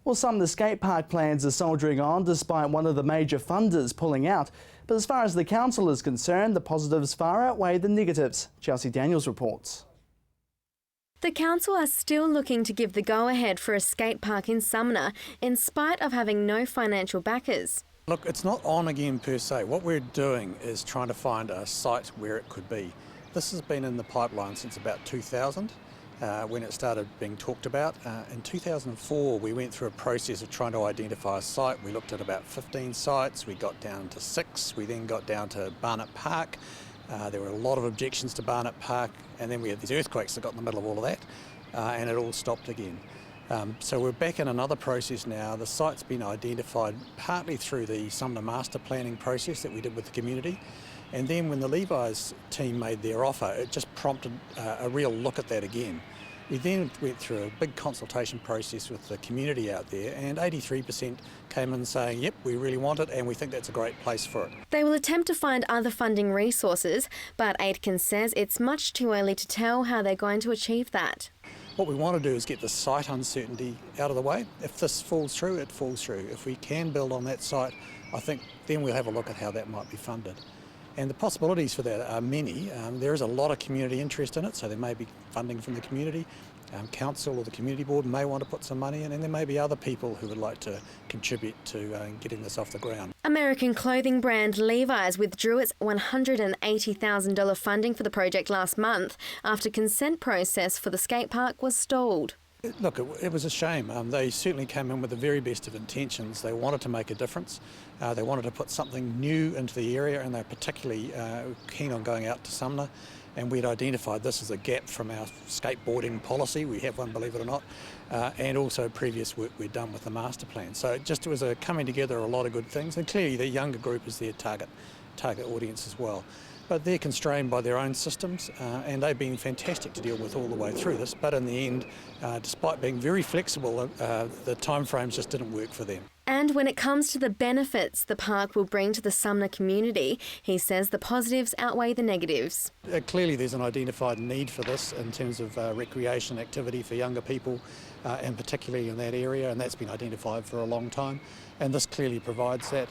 Well, some of the skate park plans are soldiering on despite one of the major funders pulling out. But as far as the council is concerned, the positives far outweigh the negatives. Chelsea Daniels reports. The council are still looking to give the go-ahead for a skate park in Sumner in spite of having no financial backers. Look, it's not on again per se. What we're doing is trying to find a site where it could be. This has been in the pipeline since about 2000. When it started being talked about. In 2004 we went through a process of trying to identify a site. We looked at about 15 sites, we got down to 6, we then got down to Barnett Park. There were a lot of objections to Barnett Park, and then we had these earthquakes that got in the middle of all of that, and it all stopped again. So we're back in another process now. The site's been identified partly through the Sumner master planning process that we did with the community. And then when the Levi's team made their offer, it just prompted a real look at that again. We then went through a big consultation process with the community out there, and 83% came in saying, yep, we really want it and we think that's a great place for it. They will attempt to find other funding resources, but Aitken says it's much too early to tell how they're going to achieve that. What we want to do is get the site uncertainty out of the way. If this falls through, it falls through. If we can build on that site, I think then we'll have a look at how that might be funded. And the possibilities for that are many. There is a lot of community interest in it, so there may be funding from the community. Council or the community board may want to put some money in, and there may be other people who would like to contribute to getting this off the ground. American clothing brand Levi's withdrew its $180,000 funding for the project last month after consent process for the skate park was stalled. Look, it was a shame. They certainly came in with the very best of intentions. They wanted to make a difference. They wanted to put something new into the area, and they're particularly keen on going out to Sumner. And we'd identified this as a gap from our skateboarding policy. We have one, believe it or not, and also previous work we'd done with the master plan. So it was a coming together of a lot of good things, and clearly the younger group is their target audience as well. But they're constrained by their own systems, and they've been fantastic to deal with all the way through this. But in the end, despite being very flexible, the timeframes just didn't work for them. And when it comes to the benefits the park will bring to the Sumner community, he says the positives outweigh the negatives. Clearly there's an identified need for this in terms of recreation activity for younger people, and particularly in that area, and that's been identified for a long time. And this clearly provides that.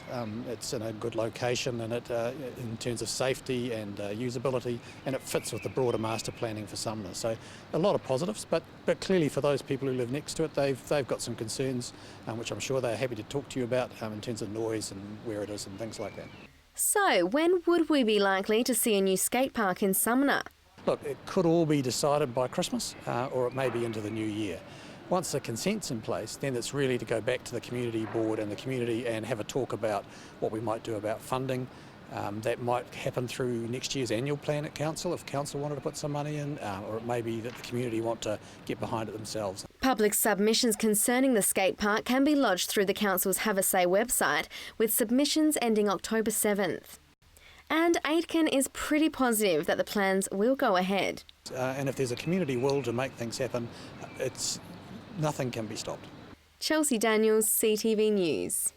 It's in a good location, and it in terms of safety and usability, and it fits with the broader master planning for Sumner. So a lot of positives, but clearly for those people who live next to it, they've got some concerns, which I'm sure they're happy to talk to you about in terms of noise and where it is and things like that. So when would we be likely to see a new skate park in Sumner? Look, it could all be decided by Christmas, or it may be into the new year. Once the consent's in place, then it's really to go back to the community board and the community and have a talk about what we might do about funding. That might happen through next year's annual plan at council, if council wanted to put some money in, or it may be that the community want to get behind it themselves. Public submissions concerning the skate park can be lodged through the council's Have a Say website, with submissions ending October 7th. And Aitken is pretty positive that the plans will go ahead. And if there's a community will to make things happen, nothing can be stopped. Chelsea Daniels, CTV News.